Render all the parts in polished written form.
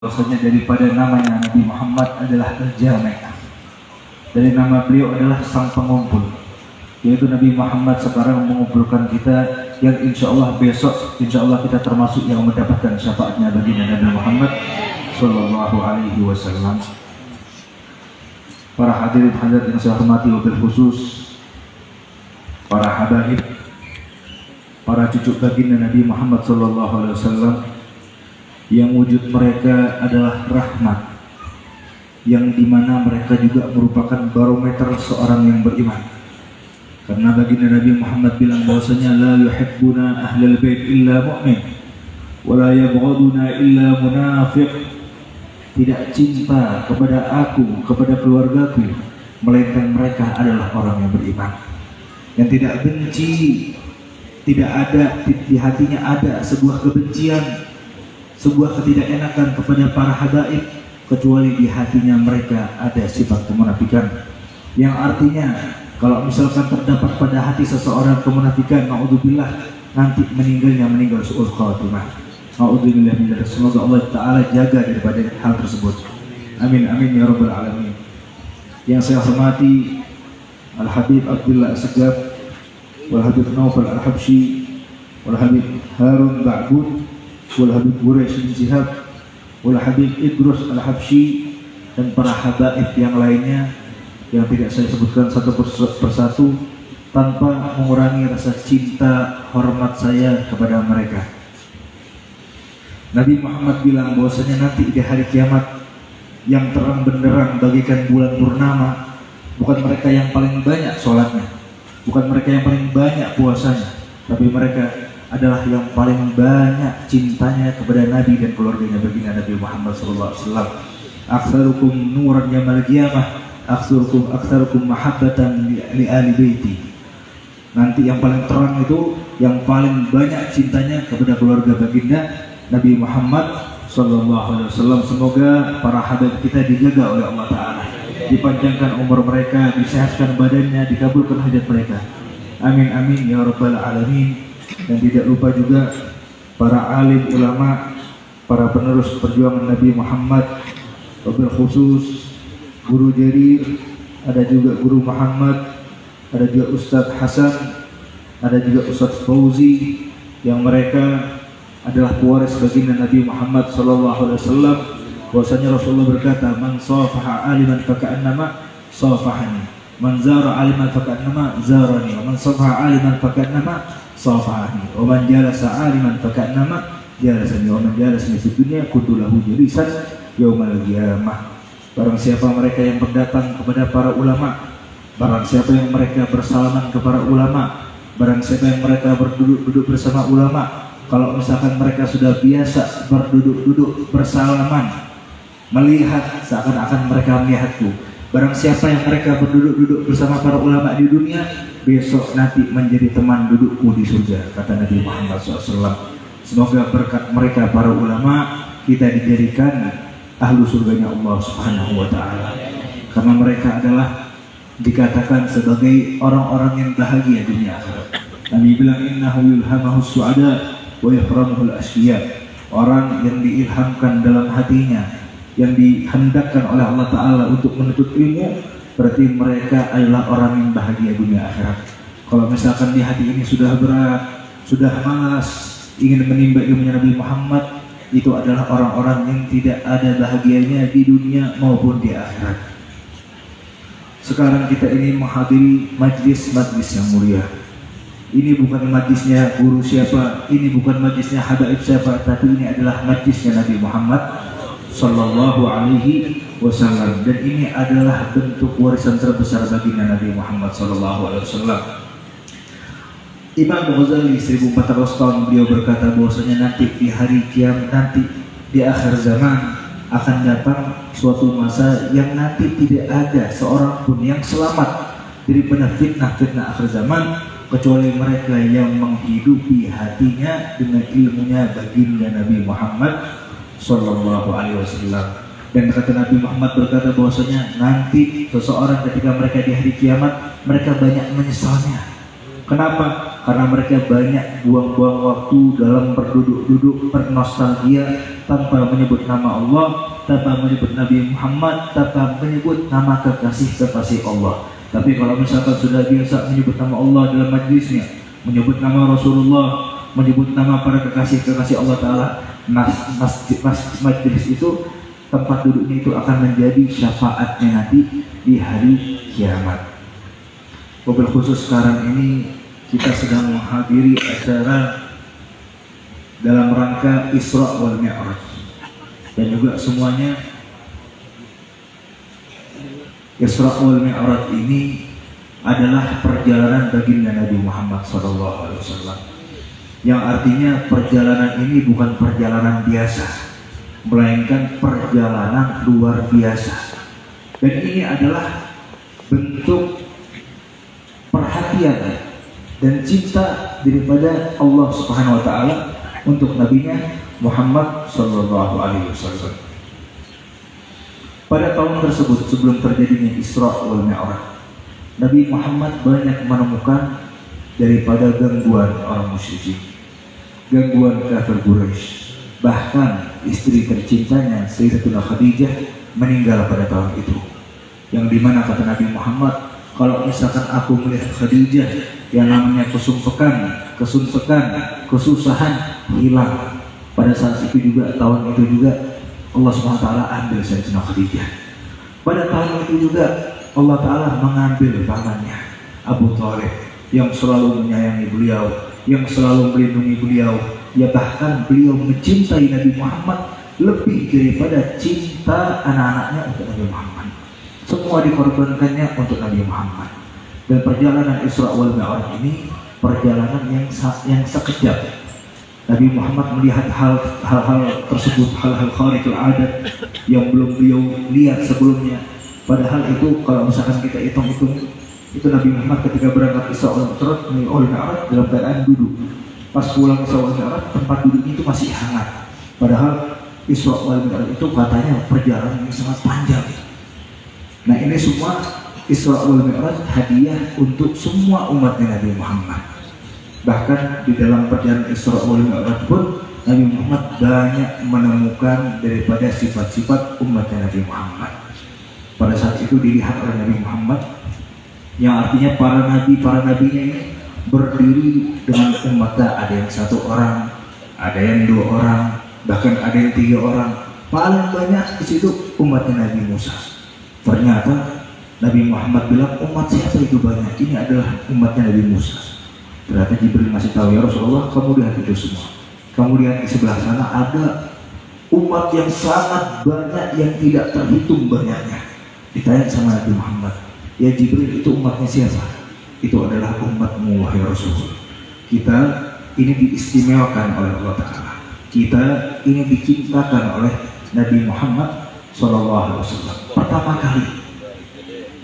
Bahwasanya daripada namanya Nabi Muhammad adalah Al-Jami'. Dari nama beliau adalah sang pengumpul, yaitu Nabi Muhammad sekarang mengumpulkan kita, yang insya Allah besok insya Allah kita termasuk yang mendapatkan syafaatnya baginda Nabi Muhammad Sallallahu Alaihi Wasallam. Para hadirin hadirat yang saya hormati, wabil khusus para habaib, para cucu baginda Nabi Muhammad Sallallahu Alaihi Wasallam, yang wujud mereka adalah rahmat, yang dimana mereka juga merupakan barometer seorang yang beriman. Karena baginda Nabi Muhammad bilang bahwasanya la yuhibbuna ahlal bait illa mu'min wa la yabghaduna illa munafiq. Tidak cinta kepada aku, kepada keluargaku, melainkan mereka adalah orang yang beriman. Yang tidak benci, tidak ada di hatinya ada sebuah kebencian, sebuah ketidakenakan kepada para habaib, kecuali di hatinya mereka ada sifat kemunafikan. Yang artinya kalau misalkan terdapat pada hati seseorang kemunafikan, naudzubillah, nanti meninggal su'ul khatimah. Naudzubillah min dzalik. Semoga Allah Ta'ala jaga daripada hal tersebut. Amin amin ya rabbal alamin. Yang saya hormati Al-Habib Abdullah As-Segaf, wal Habib Naufal Al-Habsyi, wal Habib Harun Ba'bud, wal Habib Quraish bin Zihab, wal Habib Idrus Al-Habsyi, dan para habaib yang lainnya yang tidak saya sebutkan satu persatu tanpa mengurangi rasa cinta hormat saya kepada mereka. Nabi Muhammad bilang bahwasanya nanti di hari kiamat yang terang benderang bagaikan bulan purnama bukan mereka yang paling banyak sholatnya, bukan mereka yang paling banyak puasanya, tapi mereka adalah yang paling banyak cintanya kepada Nabi dan keluarganya baginda Nabi Muhammad SAW. Aktsarukum nuran yaumil qiyamah, aktsarukum mahabbatan li ali baiti. Nanti yang paling terang itu yang paling banyak cintanya kepada keluarga baginda Nabi Muhammad SAW. Semoga para habaib kita dijaga oleh Allah Ta'ala, dipanjangkan umur mereka, disehatkan badannya, dikabulkan hajat mereka. Amin amin ya rabbal alamin. Dan tidak lupa juga para alim ulama, para penerus perjuangan Nabi Muhammad, wabil khusus Guru Jarir, ada juga Guru Muhammad, ada juga Ustadz Hasan, ada juga Ustadz Fauzi, yang mereka adalah pewaris baginda Nabi Muhammad SAW. Bahwasanya Rasulullah berkata, man safaha aliman faka'annama safahani, man zara aliman faka'annama zarani, wa man safaha aliman faka'annama safahani, wa man jalasa aliman faka'annama jalasani, wa man jalasani fi dunya kuntu lahu jalisan yaumal qiyamah. Barang siapa mereka yang berdatang kepada para ulama, barang siapa yang mereka bersalaman kepada ulama, barang siapa yang mereka berduduk bersama ulama, kalau misalkan mereka sudah biasa berduduk bersalaman, melihat seakan-akan mereka melihatku, barang siapa yang mereka berduduk bersama para ulama di dunia, besok nanti menjadi teman dudukku di surga, kata Nabi Muhammad SAW. Semoga berkat mereka para ulama kita dijadikan ahlu surganya Allah Subhanahu wa Ta'ala, karena mereka adalah dikatakan sebagai orang-orang yang bahagia dunia akhirat. Nabi bilang innahu yulhamahu su'ada wa yahramuhul asyiya. Orang yang diilhamkan dalam hatinya, yang dihendakkan oleh Allah Ta'ala untuk menuntut ilmu, berarti mereka adalah orang yang bahagia dunia akhirat. Kalau misalkan di hati ini sudah berat, sudah malas ingin menimba ilmunya Nabi Muhammad, itu adalah orang-orang yang tidak ada bahagianya di dunia maupun di akhirat. Sekarang kita ini menghadiri majlis yang mulia. Ini bukan majlisnya guru siapa, ini bukan majlisnya habaib siapa, tapi ini adalah majlisnya Nabi Muhammad Sallallahu Alaihi Wasallam. Dan ini adalah bentuk warisan terbesar baginda Nabi Muhammad Sallallahu Alaihi Wasallam. Imam Ghazali 1400 tahun beliau berkata bahwasanya nanti di hari kiamat, nanti di akhir zaman akan datang suatu masa yang nanti tidak ada seorang pun yang selamat daripada fitnah akhir zaman, kecuali mereka yang menghidupi hatinya dengan ilmunya baginda Nabi Muhammad Sallallahu Alaihi Wasallam. Dan kata Nabi Muhammad berkata bahwasanya nanti seseorang ketika mereka di hari kiamat, mereka banyak menyesalnya. Kenapa? Karena mereka banyak buang-buang waktu dalam berduduk-duduk, bernostalgia tanpa menyebut nama Allah, tanpa menyebut Nabi Muhammad, tanpa menyebut nama kekasih-kekasih Allah. Tapi kalau misalkan sudah biasa menyebut nama Allah dalam majlisnya, menyebut nama Rasulullah, menyebut nama para kekasih-kekasih Allah Ta'ala, majlis itu, tempat duduknya itu akan menjadi syafaatnya nanti di hari kiamat. Mobil khusus sekarang ini kita sedang menghadiri acara dalam rangka Isra wal Mi'raj, dan juga semuanya Isra wal Mi'raj ini adalah perjalanan baginda Nabi Muhammad SAW, yang artinya perjalanan ini bukan perjalanan biasa, melainkan perjalanan luar biasa. Dan ini adalah bentuk perhatian dan cinta daripada Allah Subhanahu wa Ta'ala untuk nabinya Muhammad sallallahu alaihi wasallam. Pada tahun tersebut, sebelum terjadinya Isra wal Mi'raj, Nabi Muhammad banyak menemukan daripada gangguan orang musyrikin, gangguan kafir Quraisy. Bahkan istri tercintanya Sayyidatuna Khadijah meninggal pada tahun itu, yang dimana kata Nabi Muhammad, kalau misalkan aku melihat Khadijah, yang namanya kesumpekan, kesusahan hilang. Pada saat itu juga, tahun itu juga, Allah SWT ambil Sayyidatuna Khadijah. Pada tahun itu juga Allah Ta'ala mengambil pamannya Abu Thalib, yang selalu menyayangi beliau, yang selalu melindungi beliau. Ya bahkan beliau mencintai Nabi Muhammad lebih daripada cinta anak-anaknya untuk Nabi Muhammad. Semua dikorbankannya untuk Nabi Muhammad. Dan perjalanan Isra wal Mi'raj ini perjalanan yang sekejap. Nabi Muhammad melihat hal-hal tersebut, hal-hal khariqul adat yang belum beliau lihat sebelumnya. Padahal itu kalau misalkan kita hitung-hitung, itu Nabi Muhammad ketika berangkat Isra wal Mi'raj dalam keadaan duduk. Pas pulang Isra wal Mi'raj, tempat duduknya itu masih hangat. Padahal Isra wal Mi'raj itu katanya perjalanan yang sangat panjang. Nah, ini semua Isra wal Mi'raj hadiah untuk semua umatnya Nabi Muhammad. Bahkan di dalam perjalanan Isra wal Mi'raj pun Nabi Muhammad banyak menemukan daripada sifat-sifat umatnya Nabi Muhammad. Pada saat itu dilihat oleh Nabi Muhammad, yang artinya para nabinya ini berdiri dengan umatnya, ada yang 1 orang, ada yang 2 orang, bahkan ada yang 3 orang. Paling banyak di situ umatnya Nabi Musa. Ternyata Nabi Muhammad bilang, umat siapa itu banyak? Ini adalah umatnya Nabi Musa. Ternyata Jibril masih tahu, ya Rasulullah, kamu lihat itu semua. Kamu lihat di sebelah sana ada umat yang sangat banyak yang tidak terhitung banyaknya. Ditanya sama Nabi Muhammad, ya Jibril, itu umatnya siapa? Itu adalah umatmu, wahai Rasul. Kita ini diistimewakan oleh Allah Ta'ala. Kita ini dicintakan oleh Nabi Muhammad SAW. Pertama kali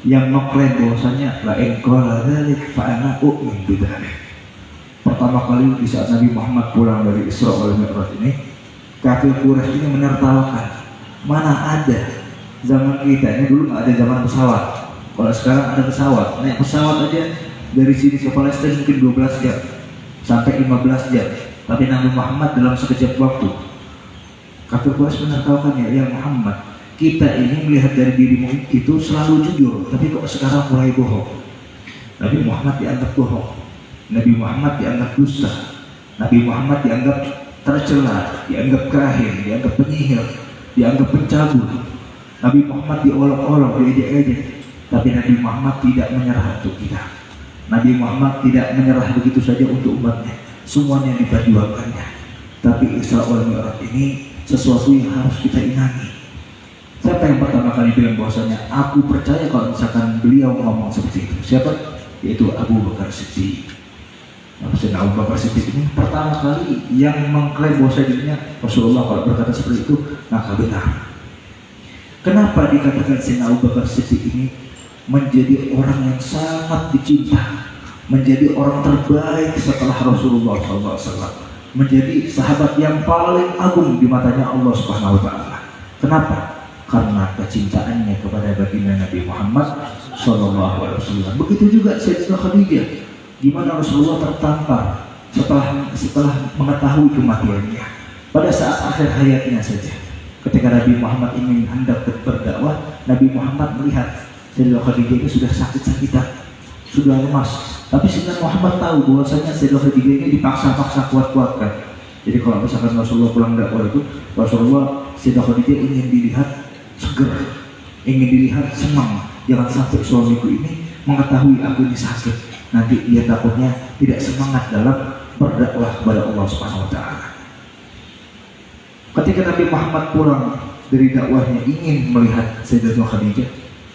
yang mengklaim bahwasanya la in qala dzalik fa ana u'min bidzalik. Pertama kali di saat Nabi Muhammad pulang dari Isra wal Mi'raj ini, kafir Quraisy ini menertawakan. Mana ada zaman kita ini, dulu nggak ada zaman pesawat. Kalau sekarang ada pesawat, naik pesawat aja dari sini ke Palestina mungkin 12 jam sampai 15 jam. Tapi Nabi Muhammad dalam sekejap waktu. Kafir Quraisy menertawakannya, ya Muhammad, kita ini melihat dari dirimu itu selalu jujur, tapi kok sekarang mulai bohong. Nabi Muhammad dianggap bohong, Nabi Muhammad dianggap dusta, Nabi Muhammad dianggap tercela, dianggap kahin, dianggap penyihir, dianggap pencabut. Nabi Muhammad diolok-olok, diejek-ejek. Tapi Nabi Muhammad tidak menyerah untuk kita. Nabi Muhammad tidak menyerah begitu saja untuk umatnya. Semuanya diperjuangkannya. Tapi Isra wal Mi'raj ini sesuatu yang harus kita ingat. Siapa yang pertama kali bilang bahwasanya aku percaya kalau misalkan beliau ngomong seperti itu? Siapa? Yaitu Abu Bakar Siddiq. Maksudnya Abu Bakar Siddiq ini pertama kali yang mengklaim bahwasanya Rasulullah kalau berkata seperti itu maka benar. Kenapa dikatakan Sayyidina Abu Bakar Siddiq ini menjadi orang yang sangat dicinta, menjadi orang terbaik setelah Rasulullah SAW, menjadi sahabat yang paling agung di matanya Allah Subhanahu Wa Taala? Kenapa? Karena kecintaannya kepada baginda Nabi Muhammad SAW. Begitu juga Sayyidatuna Khadijah, di mana Rasulullah tertampar setelah mengetahui kematiannya. Pada saat akhir hayatnya saja, ketika Nabi Muhammad ingin hendak berdakwah, Nabi Muhammad melihat Sayyidah Khadijah ini sudah sakit-sakitan, sudah lemas. Tapi Sayyidina Muhammad tahu bahwasanya Sayyidah Khadijah ini dipaksa-paksa kuat-kuatkan. Jadi kalau misalkan Rasulullah pulang dakwah itu, Rasulullah Sayyidah Khadijah ingin dilihat seger, ingin dilihat senang. Jangan sampai suamiku ini mengetahui aku ini sakit, nanti dia takutnya tidak semangat dalam berdakwah kepada Allah Subhanahu Wa Taala. Ketika Nabi Muhammad pulang dari dakwahnya ingin melihat Sayyidah Khadijah,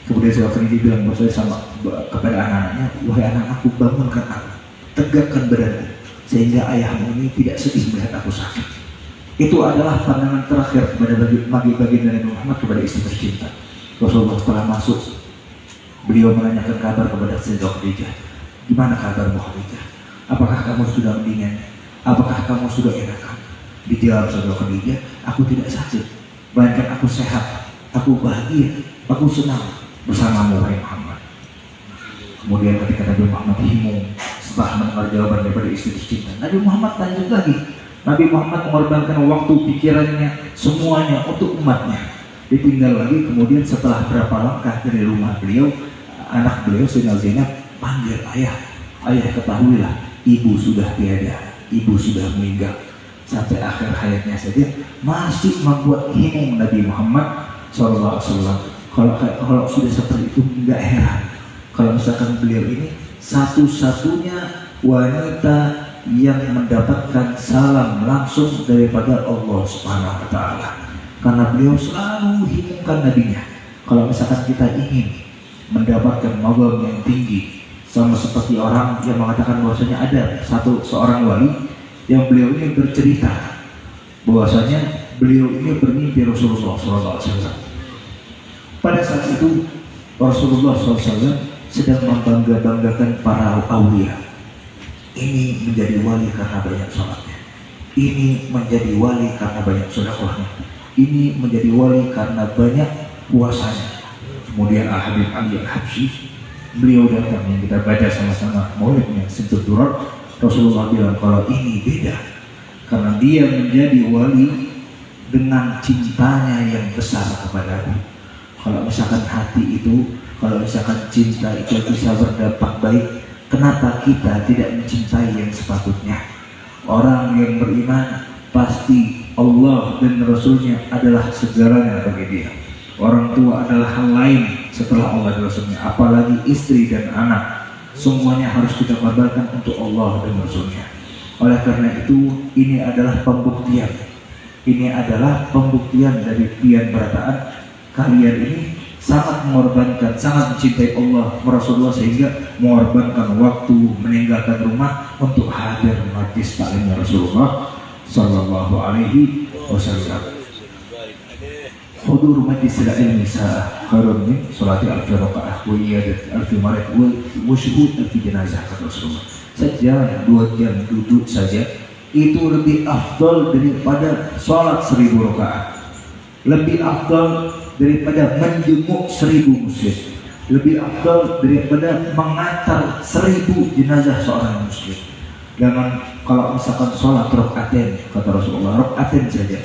kemudian Sayyidah Khadijah bilang sama kepada anak-anaknya, wahai anak-anakku, bangunkan aku, tegakkan badanku, sehingga ayahmu ini tidak sedih melihat aku sakit. Itu adalah pandangan terakhir kepada baginda Nabi Muhammad kepada istri tercinta. Rasulullah setelah masuk, beliau menanyakan kabar kepada Sayyidah Khadijah. Gimana kabarmu Khadijah? Apakah kamu sudah mendingan? Apakah kamu sudah enakan? Dijawab Sayyidah Khadijah, aku tidak sakit, melainkan aku sehat, aku bahagia, aku senang bersamamu wahai Muhammad. Kemudian ketika Nabi Muhammad himung setelah mendengar jawaban daripada istri tercinta, Nabi Muhammad lanjut lagi. Nabi Muhammad mengorbankan waktu, pikirannya, semuanya untuk umatnya. Ditinggal lagi, kemudian setelah berapa langkah dari rumah beliau, anak beliau Sayyidah Zainab panggil ayah. Ayah, ketahuilah, ibu sudah tiada, ibu sudah meninggal. Sampai akhir hayatnya saja masih membuat himung Nabi Muhammad SAW. Kalau sudah seperti itu nggak heran kalau misalkan beliau ini satu-satunya wanita yang mendapatkan salam langsung daripada Allah Subhanahu Wa Taala. Karena beliau selalu himungkan nabinya. Kalau misalkan kita ingin mendapatkan maqam yang tinggi, sama seperti orang yang mengatakan bahwasanya ada seorang wali yang beliau ini bercerita bahwasanya beliau ini bermimpi Rasulullah SAW. Pada saat itu Rasulullah SAW sedang membangga-banggakan para awliya. Ini menjadi wali karena banyak sholatnya. Ini menjadi wali karena banyak sedekahnya. Ini menjadi wali karena banyak puasanya. Kemudian Al-Habib Ali Al-Habsyi, beliau datang yang kita baca sama-sama maulidnya Simtud Durar. Rasulullah bilang kalau ini beda karena dia menjadi wali dengan cintanya yang besar kepadaku. Kalau misalkan hati itu, kalau misalkan cinta itu bisa berdampak baik, kenapa kita tidak mencintai yang sepatutnya? Orang yang beriman pasti Allah dan Rasulnya adalah segalanya bagi dia. Orang tua adalah hal lain setelah Allah dan Rasulnya, apalagi istri dan anak. Semuanya harus kita korbankan untuk Allah dan Rasulnya. Oleh karena itu, ini adalah pembuktian. Ini adalah pembuktian dari pian berataan kalian ini sangat mengorbankan, sangat mencintai Allah, Rasulullah, sehingga mengorbankan waktu, meninggalkan rumah untuk hadir majlis taklimnya Rasulullah Sallallahu Alaihi Wasallam. Hudur majlis ilmi sa'ah khairun min salati alfi rakaah wa iyadat alfi marid wa syuhud alfi jenazah, kata Rasulullah. Sejam 2 jam duduk saja itu lebih afdal daripada salat 1000 rakaat, lebih afdal daripada menjenguk 1000 muslim, lebih afdal daripada mengantar 1000 jenazah seorang muslim. Jangan kalau misalkan sholat rakaatain, kata Rasulullah, rakaatain saja.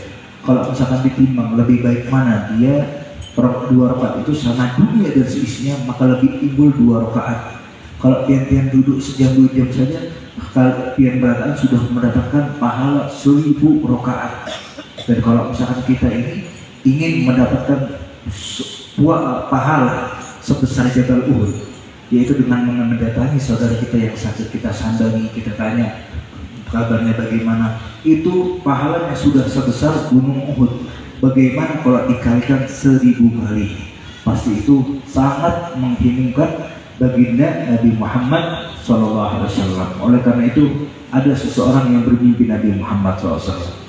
Kalau misalkan ditimbang lebih baik mana dia 2 rakaat itu sama dunia dan seisinya, maka lebih timbul 2 rakaat. Kalau pian-pian duduk sejam 2 jam saja, maka pian berataan sudah mendapatkan pahala 1000 rakaat. Dan kalau misalkan kita ini ingin mendapatkan pahala sebesar Jabal Uhud, yaitu dengan mendatangi saudara kita yang sakit, kita sambangi, kita tanya kabarnya bagaimana, itu pahalanya sudah sebesar Gunung Uhud. Bagaimana kalau dikalikan 1000 kali? Pasti itu sangat menghimungkan baginda Nabi Muhammad SAW. Oleh karena itu ada seseorang yang bermimpi Nabi Muhammad SAW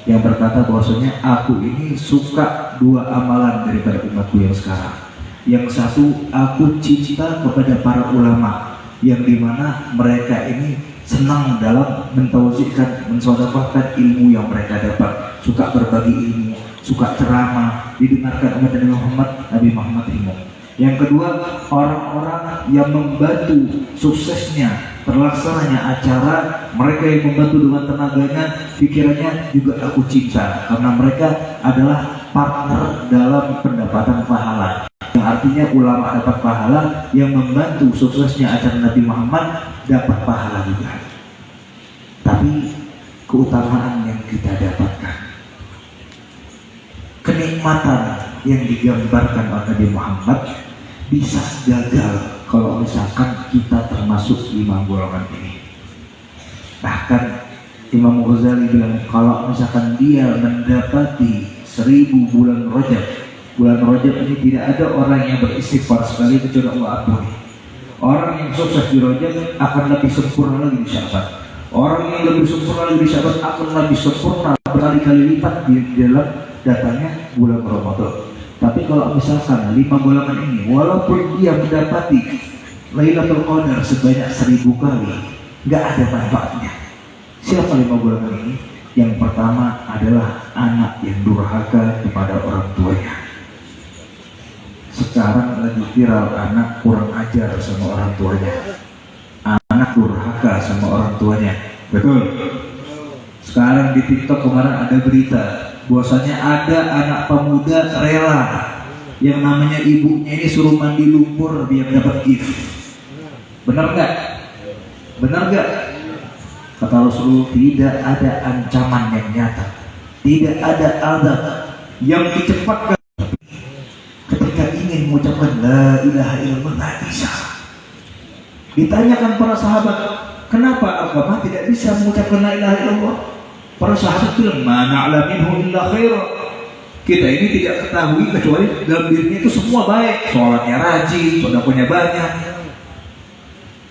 yang berkata bahwasanya aku ini suka 2 amalan daripada umatku yang sekarang. Yang satu, aku cinta kepada para ulama yang dimana mereka ini senang dalam mentauzikan, mensedekahkan ilmu yang mereka dapat, suka berbagi ilmu, suka ceramah, didengarkan oleh Nabi Muhammad himung. Yang kedua, orang-orang yang membantu suksesnya, terlaksananya acara, mereka yang membantu dengan tenaganya, pikirannya juga aku cinta, karena mereka adalah partner dalam pendapatan pahala. Yang artinya ulama dapat pahala, yang membantu suksesnya acara Nabi Muhammad dapat pahala juga. Tapi keutamaan yang kita dapatkan, kenikmatan yang digambarkan oleh Nabi Muhammad bisa gagal kalau misalkan kita termasuk 5 golongan ini. Bahkan Imam Ghazali bilang kalau misalkan dia mendapati 1000 bulan Rajab, bulan Rajab ini tidak ada orang yang beristighfar sekali kecuali Allah ampuni. Orang yang sukses di Rajab akan lebih sempurna lagi di Sya'ban. Orang yang lebih sempurna lagi di Sya'ban akan lebih sempurna berkali-kali lipat di dalam datanya bulan Ramadan. Tapi kalau misalkan 5 golongan ini, walaupun dia mendapati Lailatul Qadar sebanyak 1000 kali, nggak ada manfaatnya. Siapa 5 golongan ini? Yang pertama adalah anak yang durhaka kepada orang tuanya. Sekarang lagi viral anak kurang ajar sama orang tuanya, anak durhaka sama orang tuanya. Betul? Sekarang di TikTok kemarin ada berita bahwasanya ada anak pemuda rela yang namanya ibunya ini suruh mandi lumpur biar dapat gift. Benar nggak? Benar nggak? Kata Rasul, tidak ada ancaman yang nyata, tidak ada azab yang dicepatkan ketika ingin mengucapkan la ilaha illallah, nggak bisa. Ditanyakan para sahabat, kenapa agama tidak bisa mengucapkan la ilaha illallah? Para sahabat bilang, mana alaminhu illa khaira. Kita ini tidak ketahui kecuali dalam dirinya itu semua baik, sholatnya rajin, sedekahnya banyak.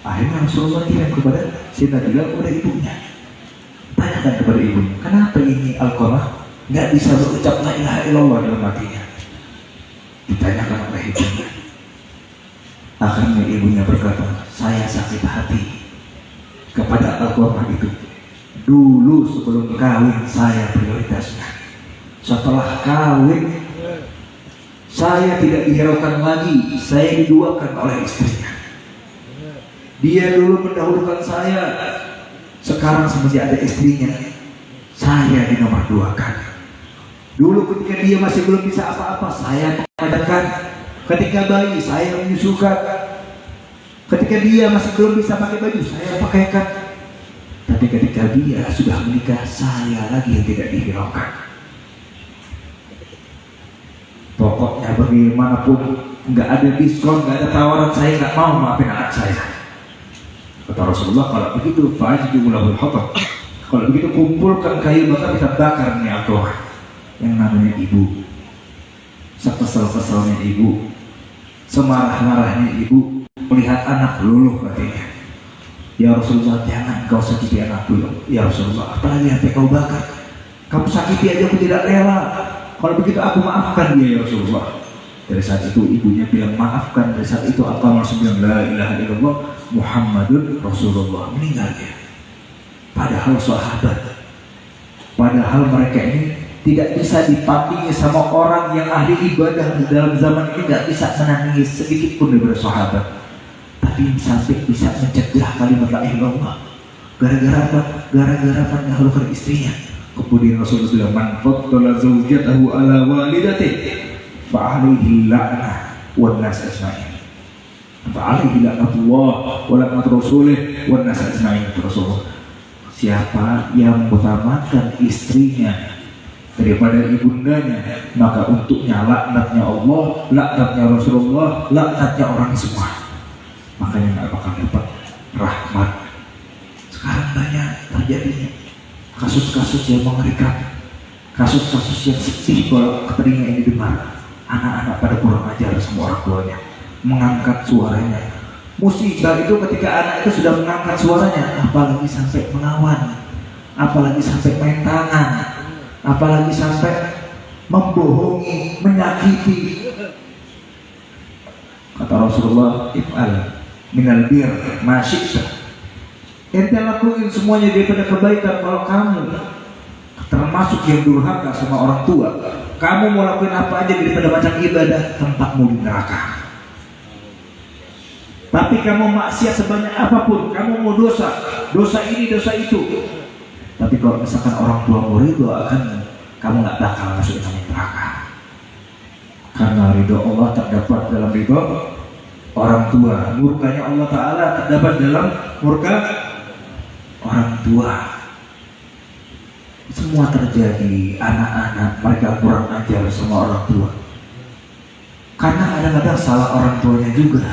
Akhirnya Rasulullah kirim kepada Sayyidina Bilal, kepada ibunya. Tanyakan kepada ibunya, kenapa ini Al-Qamah nggak bisa berucap la ilaha illallah dalam hatinya? Ditanyakan oleh ibunya. Akhirnya ibunya berkata, saya sakit hati kepada Al-Qamah itu. Dulu sebelum kawin saya prioritasnya, setelah kawin saya tidak dihiraukan lagi, saya diduakan oleh istrinya. Dia dulu mendahulukan saya, sekarang semenjak ada istrinya, saya di nomor 2kan. Dulu ketika dia masih belum bisa apa-apa, saya mengadakan. Ketika bayi, saya menyusukan. Ketika dia masih belum bisa pakai baju, saya pakaikan. Tapi ketika dia sudah menikah, saya lagi yang tidak dihiraukan. Pokoknya bagaimanapun, nggak ada diskon, nggak ada tawaran, saya nggak mau maafin anak saya. Kata Rasulullah, kalau begitu fa'ajidu lahul hatab. Kalau begitu kumpulkan kayu bakar, kita bakar nih Al-Qamah. Yang namanya ibu, sekesal-kesalnya ibu, semarah-marahnya ibu melihat anak luluh katanya. Ya Rasulullah, jangan kau sakiti anakku. Ya Rasulullah, apalagi sampai kau bakar. Kamu sakiti aja aku tidak rela. Kalau begitu aku maafkan dia ya Rasulullah. Dari saat itu ibunya bilang maafkan. Dari saat itu Al-Qamah bilang la ilaha illallah Muhammadun Rasulullah. Meninggal dia. Padahal sahabat, padahal mereka ini tidak bisa dipandingi sama orang yang ahli ibadah di dalam zaman ini, tidak bisa menangis sedikit pun daripada sahabat. Tapi sampai bisa mencegah kalimat la ilaha illallah. Gara-gara apa? Gara-gara mendahulukan istrinya. Kemudian Rasulullah bilang, man faddala zawjatahu ala walidatihi fa'alaihi la'nah wan nas ajma'in. Fa'alaihi la'natullah wa la'nat rasulih wan nas ajma'in. Rasulullah, siapa yang mengutamakan istrinya daripada ibundanya, maka untuknya laknatnya Allah, laknatnya Rasulullah, laknatnya orang semua. Makanya nggak bakal dapat rahmat. Sekarang banyak terjadinya kasus-kasus yang mengerikan, kasus-kasus yang sedih kalau telinga ini dengar. Anak-anak pada kurang ajar sama orang tuanya, mengangkat suaranya. Musibah itu ketika anak itu sudah mengangkat suaranya, apalagi sampai melawan, apalagi sampai main tangan, apalagi sampai membohongi, menyakiti. Kata Rasulullah, if'al minal bir ma syi'ta. Ente lakuin semuanya daripada kebaikan. Kalau kamu termasuk yang durhaka sama orang tua, kamu mau lakuin apa aja daripada macam ibadah, tempatmu di neraka. Tapi kamu maksiat sebanyak apapun, kamu mau dosa ini, dosa itu. Tapi kalau misalkan orang tua ridho akan, kamu nggak bakal masuk ke neraka. Karena ridho Allah terdapat dalam ridho orang tua. Murkanya Allah Ta'ala terdapat dalam murka orang tua. Semua terjadi, anak-anak mereka kurang ajar sama orang tua. Karena kadang-kadang salah orang tuanya juga.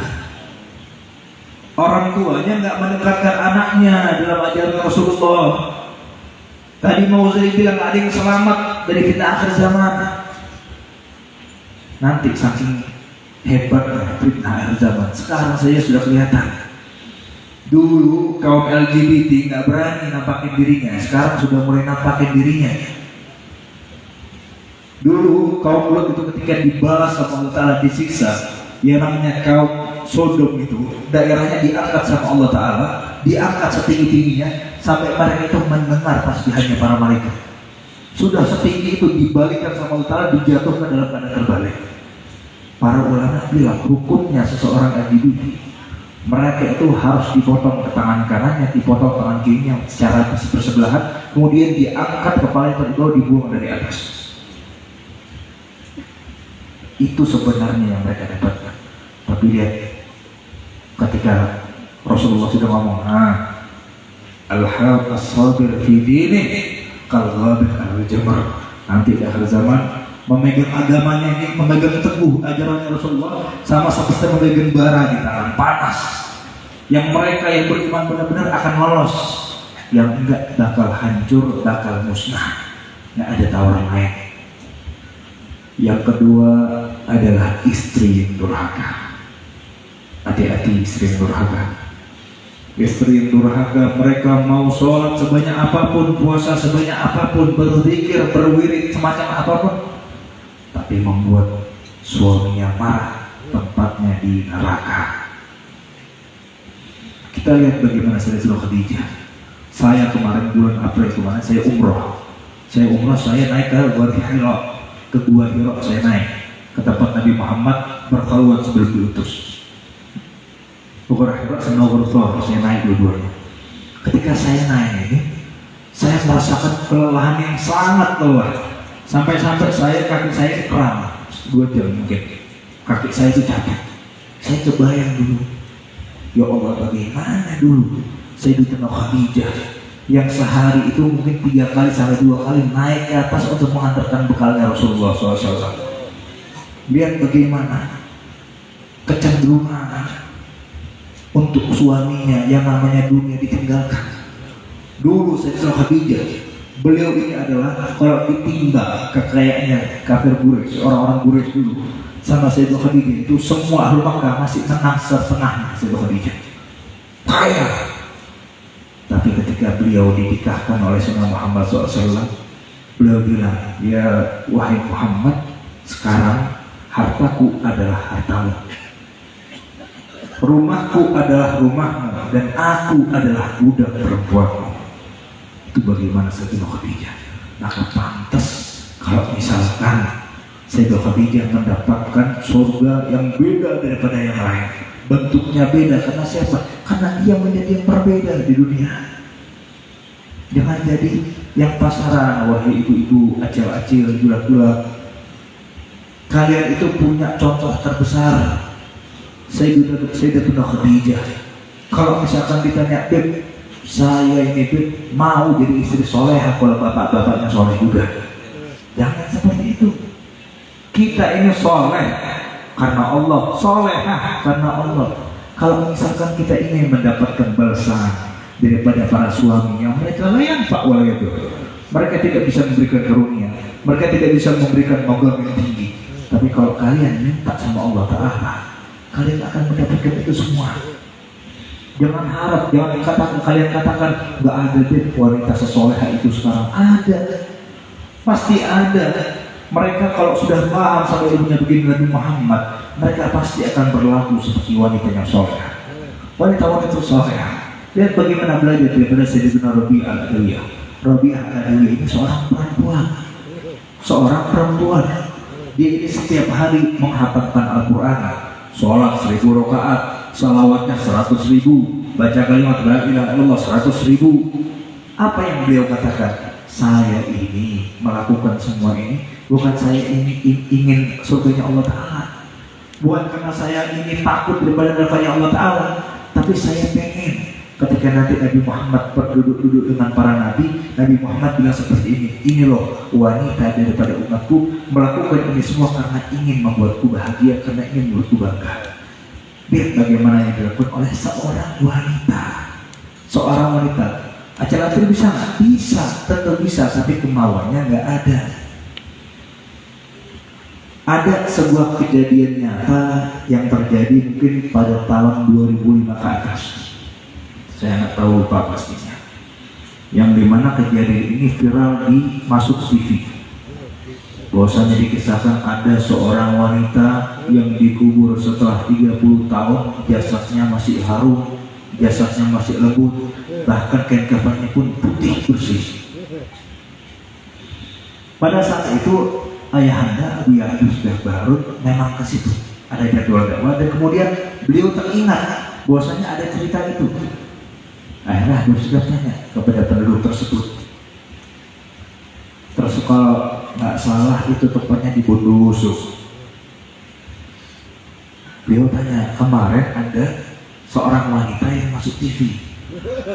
Orang tuanya nggak mendekatkan anaknya dalam ajaran Rasulullah. Tadi mau saya bilang ada yang selamat dari fitnah akhir zaman. Nanti saking hebatnya fitnah akhir zaman, sekarang saya sudah kelihatan. Dulu kaum LGBT nggak berani nampakin dirinya, sekarang sudah mulai nampakin dirinya. Dulu kaum Lot itu ketika dibalas sama Allah Ta'ala, disiksa, yang namanya kaum Sodom itu, daerahnya diangkat sama Allah Ta'ala, diangkat setinggi-tingginya, sampai mereka itu mendengar tasbihannya para malaikat. Sudah setinggi itu dibalikkan sama Allah Ta'ala, dijatuhkan dalam keadaan terbalik. Para ulama bilang hukumnya seseorang LGBT, mereka itu harus dipotong ke tangan kanannya, dipotong tangan kirinya secara bersebelahan, kemudian diangkat kepala yang terbawah, dibuang dari atas. Itu sebenarnya yang mereka dapatkan. Tapi lihat, ketika Rasulullah sudah ngomong, al-haq as-sabir fi dini kal-ghabir al-jamar. Nanti di akhir zaman memegang agamanya ini, memegang teguh ajarannya Rasulullah, sama seperti memegang bara di tangan panas. Yang mereka yang beriman benar-benar akan lolos, yang enggak bakal hancur, bakal musnah. Nggak ada tawaran lain. Yang kedua adalah istri yang durhaka. Hati-hati istri yang durhaka. Istri yang durhaka, mereka mau sholat sebanyak apapun, puasa sebanyak apapun, berzikir, berwirid semacam apapun, tapi membuat suaminya marah, tempatnya di neraka. Kita lihat bagaimana Sayyidatina Khadijah. Saya kemarin bulan April kemarin saya umroh, saya naik ke Wadi Hira, ke Gua Hira, saya naik ke tempat Nabi Muhammad berkhulwat sebelum diutus. Gua Hira sama Gua Thawr, saya naik dua-duanya. Ketika saya naik ini, saya merasakan kelelahan yang sangat lelah. Sampai-sampai kaki saya kram 2 jam mungkin. Kaki saya itu capek. Saya kebayang dulu, ya Allah, bagaimana dulu Sayyidatina Khadijah yang sehari itu mungkin 3 kali sampai 2 kali naik ke atas untuk mengantarkan bekalnya Rasulullah SAW. Lihat bagaimana kecenderungan untuk suaminya yang namanya dunia ditinggalkan. Dulu Sayyidatina Khadijah, beliau ini adalah kalau ditimba kekayaannya kafir Quraisy, orang-orang Quraisy dulu sama Sayyidatina Khadijah itu semua ahli Makkah masih menang setengahnya Sayyidatina Khadijah. Kaya. Tapi ketika beliau dinikahkan oleh Sayyidina Muhammad SAW, beliau bilang, ya wahai Muhammad, sekarang hartaku adalah hartamu, rumahku adalah rumahmu, dan aku adalah budak perempuanmu. Itu bagaimana Sayyidatina Khadijah. Maka pantas kalau misalkan Sayyidatina Khadijah mendapatkan surga yang beda daripada yang lain. Bentuknya beda karena siapa? Karena dia menjadi yang berbeda di dunia. Jangan jadi yang pasaran, wahai ibu-ibu acil-acil, julak-julak. Kalian itu punya contoh terbesar, Sayyidatina Khadijah. Kalau misalkan ditanya, Beb, saya ini Beb mau jadi istri solehah kalau bapak-bapaknya soleh juga. Jangan seperti itu. Kita ini soleh karena Allah, solehah karena Allah. Kalau misalkan kita ingin mendapatkan balasan daripada para suami yang mereka layan pak walayadu, mereka tidak bisa memberikan karunia, mereka tidak bisa memberikan magam yang tinggi. Tapi kalau kalian minta sama Allah Ta'ala, kalian akan mendapatkan itu semua. Jangan harap, kalian katakan nggak ada deh wanita sesolehah itu sekarang. Ada, pasti ada. Mereka kalau sudah paham sama ilmunya begini Nabi Muhammad, mereka pasti akan berlaku seperti wanita yang soleh. Wanita-wanita soleh. Lihat bagaimana belajar daripada Sayyidatina Rabi'ah al-Adawiyah. Rabi'ah al-Adawiyah ini seorang perempuan. Dia ini setiap hari menghafalkan Al-Quran, sholat 1000 rakaat, salawatnya 100.000, baca kalimat la ilaha illallah 100.000. Apa yang beliau katakan? Saya ini melakukan semua ini bukan saya ingin surganya Allah Ta'ala, bukan karena saya ingin takut daripada neraka Allah Ta'ala, tapi saya pengen ketika nanti Nabi Muhammad berduduk-duduk dengan para nabi, Nabi Muhammad bilang seperti ini loh, wanita daripada umatku melakukan ini semua karena ingin membuatku bahagia, karena ingin membuatku bangga. Lihat bagaimana yang dilakukan oleh seorang wanita. Seorang wanita, acara itu bisa nggak? Bisa, tentu bisa, tapi kemauannya nggak ada. Ada sebuah kejadian nyata yang terjadi mungkin pada tahun 2005 ke atas. Saya nggak tahu lupa pastinya. Yang dimana kejadian ini viral di Masuk TV. Bahwasanya dikisahkan ada seorang wanita yang dikubur setelah 30 tahun, jasadnya masih harum, jasadnya masih lembut, bahkan kain kafannya pun putih bersih. Pada saat itu ayahanda Abu Ya'dus Bahbarun memang ke situ, ada jadwal dakwah, dan kemudian beliau teringat bahwasanya ada cerita itu. Akhirnya Abu Ya'dus tanya kepada penduduk tersebut. Terus kalau nggak salah itu tepatnya di Bondowoso. Beliau tanya, kemarin ada seorang wanita yang masuk TV,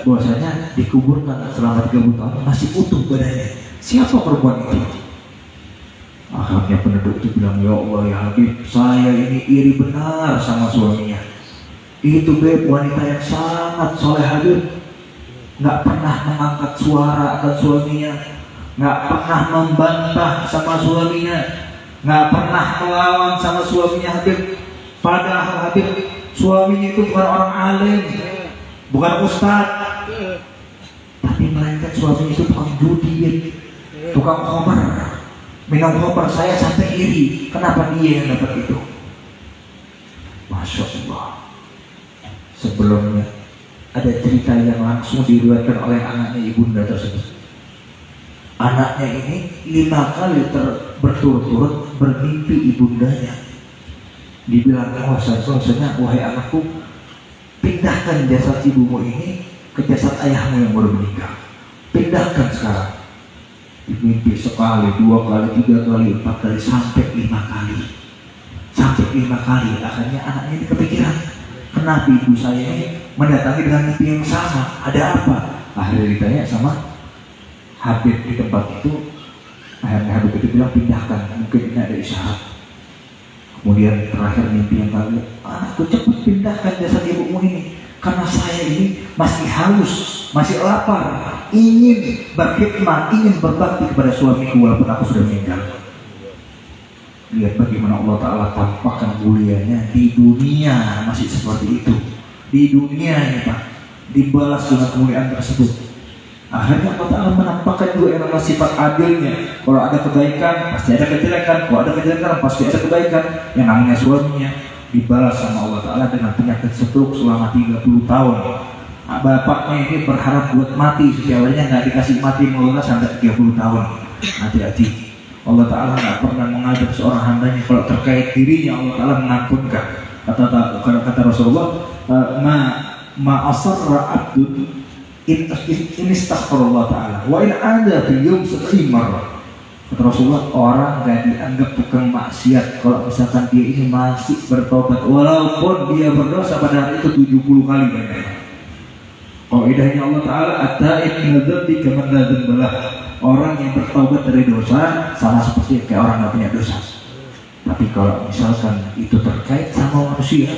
bahwasanya dikuburkan selama 30 tahun masih utuh badannya. Siapa perempuan itu? Akhirnya penduduk itu bilang, ya Allah ya Habib, saya ini iri benar sama suaminya. Itu beb, wanita yang sangat soleh Habib, nggak pernah mengangkat suara akan suaminya, nggak pernah membantah sama suaminya, nggak pernah melawan sama suaminya Habib. Padahal Habib, suaminya itu bukan orang alim, bukan ustadz, tapi melainkan suaminya itu tukang judi, tukang khamar, minum khamar. Saya sampai iri, kenapa dia yang dapat itu? Masya Allah. Sebelumnya ada cerita yang langsung diriwayatkan oleh anaknya ibunda tersebut. Anaknya ini 5 kali berturut-turut bermimpi ibundanya. Dibilang, bahwasanya wahai anakku, pindahkan jasad ibumu ini ke jasad ayahmu yang baru meninggal. Pindahkan sekarang. Mimpi sekali, 2 kali, 3 kali, 4 kali, sampai 5 kali. Sampai 5 kali. Akhirnya anaknya ini kepikiran, kenapa ibu saya ini mendatangi dengan mimpi yang sama? Ada apa? Akhirnya ditanya sama Habib di tempat itu. Akhirnya Habib itu bilang, pindahkan, mungkin ini ada isyarat. Kemudian terakhir mimpi yang lalu, anakku cepat pindahkan jasad ibumu ini, karena saya ini masih haus, masih lapar, ingin berkhidmat, ingin berbakti kepada suamiku walaupun aku sudah meninggal. Lihat bagaimana Allah Ta'ala tampakkan mulianya di dunia masih seperti itu. Di dunia ini Pak, dibalas dengan kemuliaan tersebut. Akhirnya Allah Ta'ala menampakkan juga yang namanya sifat adilnya. Kalau ada kebaikan, pasti ada kejelekan. Kalau ada kejelekan, pasti ada kebaikan. Yang namanya suaminya dibalas sama Allah Ta'ala dengan penyakit stroke selama 30 tahun. Bapaknya ini berharap buat mati, setiap harinya nggak dikasih mati melurus sampai 30 tahun. Hati-hati. Allah Ta'ala nggak pernah mengajar seorang hambanya kalau terkait dirinya Allah Ta'ala mengampunkan. Kata Rasulullah, ma asarra abdun ini astaghfirullah Ta'ala wa in ada fil yawm 70 marrah. Kata Rasulullah, orang gak dianggap tukang maksiat kalau misalkan dia ini masih bertobat walaupun dia berdosa pada hari itu 70 kali banyaknya. Qaidahnya Allah Ta'ala, at-ta'ib min dzambi kaman la dzambalah. Orang yang bertobat dari dosa sama seperti kayak orang gak punya dosa. Tapi kalau misalkan itu terkait sama manusia,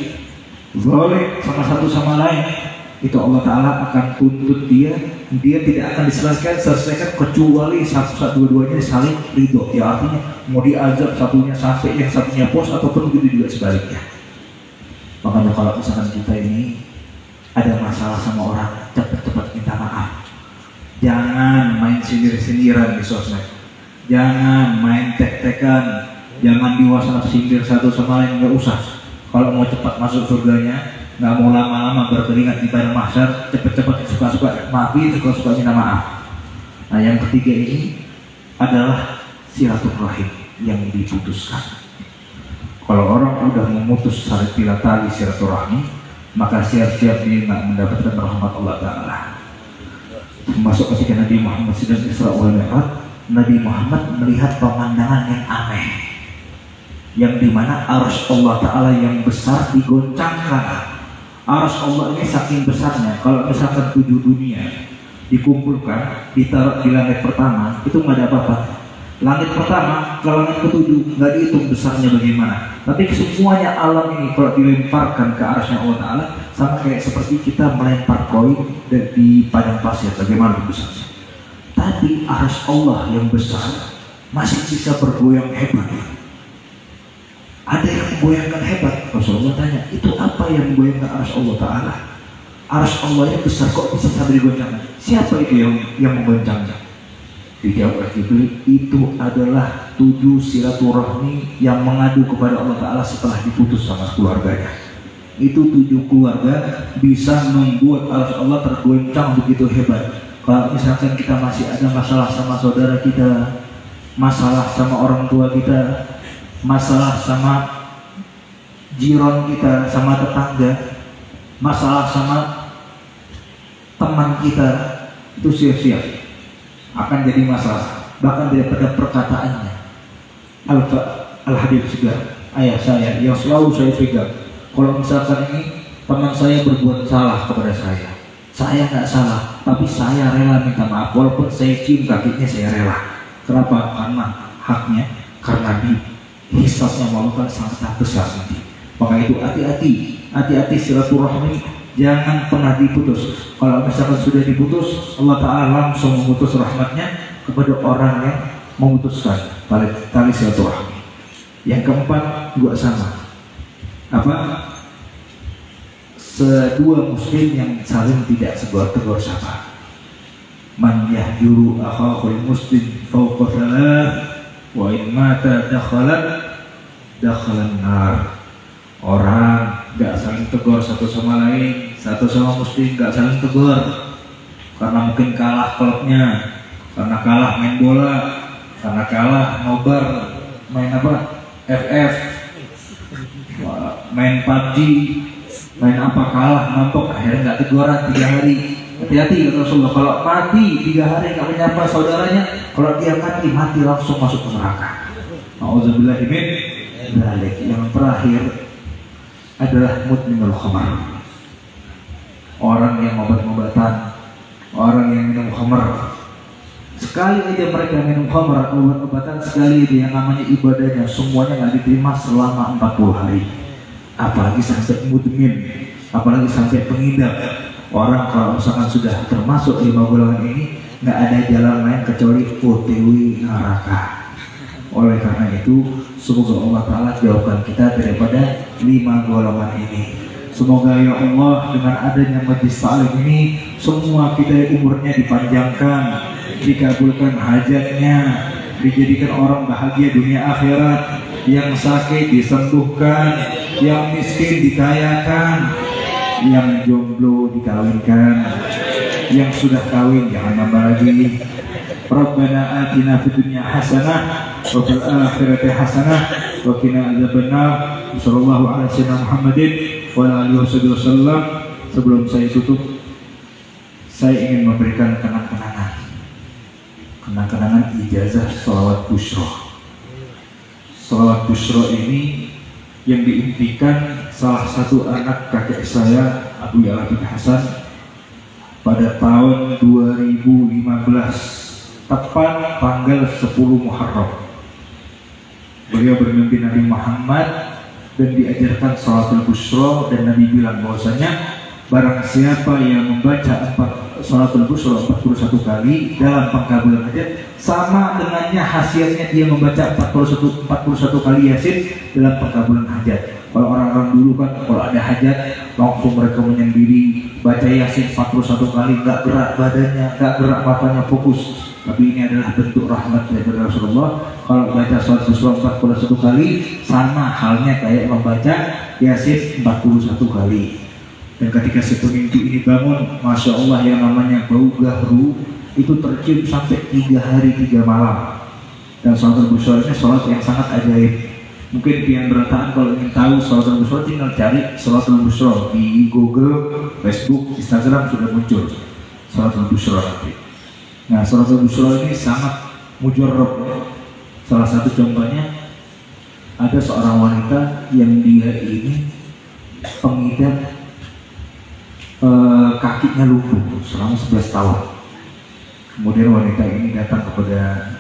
zalim sama satu sama lain, itu Allah Ta'ala akan tuntut dia tidak akan diselesaikan kecuali dua-duanya saling ridho. Ya artinya mau diazab satunya sampai yang satunya pos ataupun begitu juga sebaliknya. Makanya kalau misalkan kita ini ada masalah sama orang, cepat-cepat minta maaf. Jangan main sindir-sindiran di sosmed, jangan main tek-tekan, jangan diwasana sindir satu sama lain, nggak usah. Kalau mau cepat masuk surganya, nggak mau lama-lama berkeringat di padang mahsyar, cepat-cepat suka-suka maafin, suka-suka minta maaf. Nah yang ketiga ini adalah silaturahim yang diputuskan. Kalau orang udah memutus tali silaturahmi, maka siap-siap dia nggak mendapatkan rahmat Allah Ta'ala. Masuk ketika Nabi Muhammad sedang Isra wal Mi'raj, Nabi Muhammad melihat pemandangan yang aneh, yang dimana arsy Allah Ta'ala yang besar digoncangkan. Arsy Allah ini saking besarnya, kalau misalkan 7 dunia dikumpulkan, ditaruh di langit pertama, itu nggak ada apa-apa. Langit pertama ke langit ke-7 nggak dihitung besarnya bagaimana. Tapi semuanya alam ini kalau dilemparkan ke arsy Allah Ta'ala, sama kayak seperti kita melempar koin di padang pasir, bagaimana besarnya. Tapi arsy Allah yang besar masih bisa bergoyang hebat. Ada yang menggoyangkan hebat. Rasulullah tanya, itu apa yang menggoyangkan arsy Allah Ta'ala? Arsy Allah yang besar kok bisa sampai digoncangkan? Siapa itu yang menggoncangnya? Dijawab oleh Jibril, itu adalah 7 silaturahmi yang mengadu kepada Allah Ta'ala setelah diputus sama keluarganya. Itu 7 keluarga bisa membuat arsy Allah tergoncang begitu hebat. Kalau misalkan kita masih ada masalah sama saudara kita, masalah sama orang tua kita, masalah sama jiran kita, sama tetangga, masalah sama teman kita, itu siap-siap akan jadi masalah. Bahkan daripada perkataannya, Al-Habib juga, ayah saya yang selalu saya pegang, kalau misalkan ini teman saya berbuat salah kepada saya nggak salah, tapi saya rela minta maaf, walaupun saya cium kakinya saya rela. Kenapa? Karena haknya, karena hisabnya melakukan sangat besar nanti. Maka itu hati-hati silaturahmi, jangan pernah diputus. Kalau misalkan sudah diputus, Allah Ta'ala langsung memutus rahmatnya kepada orang yang memutuskan tali silaturahmi. Yang keempat juga sama. Sedua muslim yang saling tidak tegur sapa. Man yahjuru akhahul muslim fawqa thalath wa in mata dakhalan nar. Orang gak saling tegur satu sama lain, satu sama muslim gak saling tegur karena mungkin kalah klubnya, karena kalah main bola, karena kalah nobar, main FF, main PUBG, main kalah mampok, akhirnya gak teguran 3 hari. Hati-hati kata Rasulullah, kalau mati 3 hari gak menyapa saudaranya, kalau dia mati langsung masuk ke neraka. Nauzubillah min dzalik. Yang terakhir adalah mudminul khamar, orang yang obat-obatan, orang yang minum khamar. Sekali aja mereka minum khamar, obat-obatan, sekali aja yang namanya ibadahnya semuanya nggak diterima selama 40 hari. Apalagi sampai mudmin, apalagi sampai pengidap. Orang kalau misalkan sudah termasuk 5 golongan ini, nggak ada jalan lain kecuali OTW neraka. Oleh karena itu, semoga Allah Ta'ala jauhkan kita daripada 5 golongan ini. Semoga ya Allah dengan adanya majlis ta'lim ini, semua kita umurnya dipanjangkan, dikabulkan hajatnya, dijadikan orang bahagia dunia akhirat, yang sakit disembuhkan, yang miskin dikayakan, yang jomblo dikawinkan, yang sudah kawin jangan nambah lagi. Rabbana atina fid dunya hasanah wa fil akhirati hasanah wa qina adzabannar. Sallallahu alaihi wasallam Muhammadin wa alihi wasallam. Sebelum saya tutup, saya ingin memberikan kenang-kenangan ijazah sholawat busyra. Sholawat busyra ini yang diimpikan salah satu anak kakek saya, Abu Ya'la bin Hasan, pada tahun 2015, tepat tanggal 10 Muharram. Beliau bermimpi Nabi Muhammad dan diajarkan sholatul busyra, dan Nabi bilang bahwasanya barang siapa yang membaca sholatul busyra 41 kali dalam pengkabulan hajat, sama dengannya hasilnya dia membaca 41 kali Yasin dalam pengkabulan hajat. Kalau orang-orang dulu kan kalau ada hajat langsung mereka menyendiri baca Yasin 41 kali, gak gerak badannya, gak gerak matanya, fokus. Tapi ini adalah bentuk rahmat dari Rasulullah. Kalau baca sholat busyra 41 kali, sama halnya kayak membaca Yasin 41 kali. Dan ketika si pemimpi ini bangun, Masya Allah, yang namanya bau gahru itu tercium sampai 3 hari 3 malam. Dan sholat busyra ini sholat yang sangat ajaib. Mungkin yang berataan kalau ingin tahu Sholatul Busro tinggal cari Sholatul Busro di Google, Facebook, Instagram sudah muncul Sholatul Busro nanti. Nah, Sholatul Busro ini sangat mujarrab ya. Salah satu contohnya ada seorang wanita yang dia ini pengidap kakinya lumpuh selama 11 tahun. Kemudian wanita ini datang kepada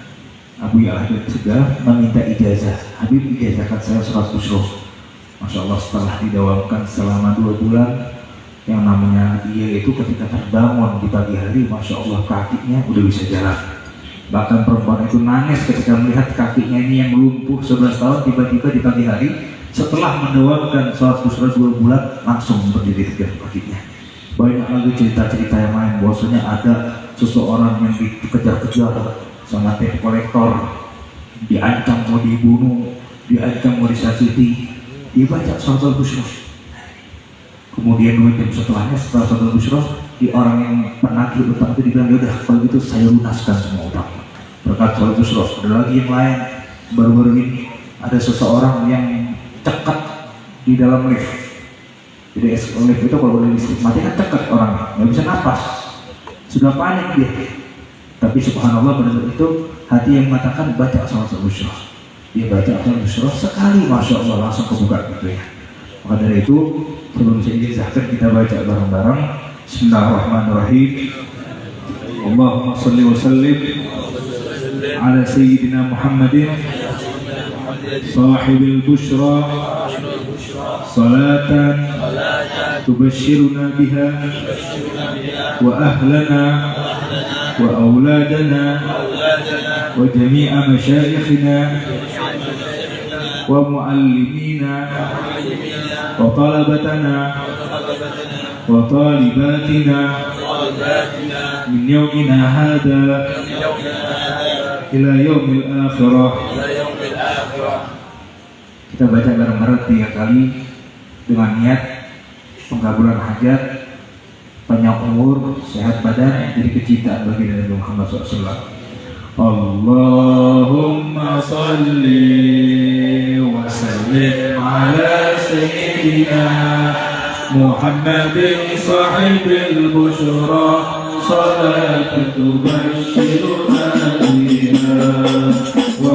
Abu Ya'la bin Segaf meminta ijazah. Habib, ijazahkan saya sholat busro. Masya Allah, setelah didawamkan selama 2 bulan, yang namanya dia itu ketika terbangun di pagi hari, Masya Allah kakinya udah bisa jalan. Bahkan perempuan itu nangis ketika melihat kakinya ini yang lumpuh 11 tahun tiba-tiba di pagi hari setelah mendawamkan sholat busro 2 bulan langsung berdiri tegak kakinya. Banyak lagi cerita-cerita yang lain, bahwasanya ada seseorang yang dikejar-kejar sama debt kolektor, diancam mau dibunuh, diancam mau disakiti, dia baca Sholatul Busro. Kemudian 2 jam setelahnya, setelah Sholatul Busro, di orang yang penagih utang itu dibilang, yaudah kalau gitu saya lunaskan semua utang berkat Sholatul Busro. Ada lagi yang lain, baru-baru ini ada seseorang yang cekat di dalam lift. Jadi lift itu kalau udah listrik mati kan cekat orangnya, nggak bisa napas, sudah panik dia. Tapi subhanallah pada saat itu hati yang mengatakan baca Sholatul Busro. Dia baca Sholatul Busro sekali, Masya Allah langsung kebuka gitu ya. Maka dari itu sebelum saya ijazahkan kita baca bareng-bareng. Bismillahirrahmanirrahim. Allahumma salli wa sallim ala Sayyidina Muhammadin sahibil bushra salatan tubashiruna biha wa ahlana wa auladana wa jami'a masyayikhina wa muallimina wa talabatana wa talibatina min yawmina hadha ila yaumil akhirah. Kita baca bareng-bareng 3 kali dengan niat pengkabulan hajat, panjang umur, sehat badan, jadi kecintaan bagi Nabi Muhammad SAW. Allahumma salli wa sallim ala sayyidina Muhammadin sahibil bushra salatan tubashiruna biha wa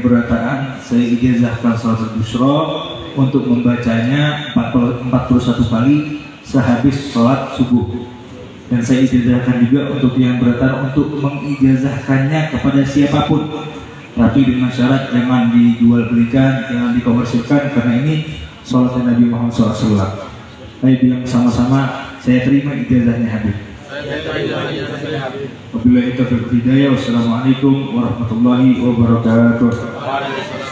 berataan saya ijazahkan Sholatul Busro untuk membacanya 41 kali sehabis sholat subuh, dan saya ijazahkan juga untuk yang berataan untuk mengijazahkannya kepada siapapun, tapi dengan syarat jangan dijual belikan, jangan dikomersilkan, karena ini sholat Nabi Muhammad SAW. Saya bilang sama-sama, saya terima ijazahnya Habib. Wabillahi taufiq wal hidayah. Wassalamualaikum warahmatullahi wabarakatuh.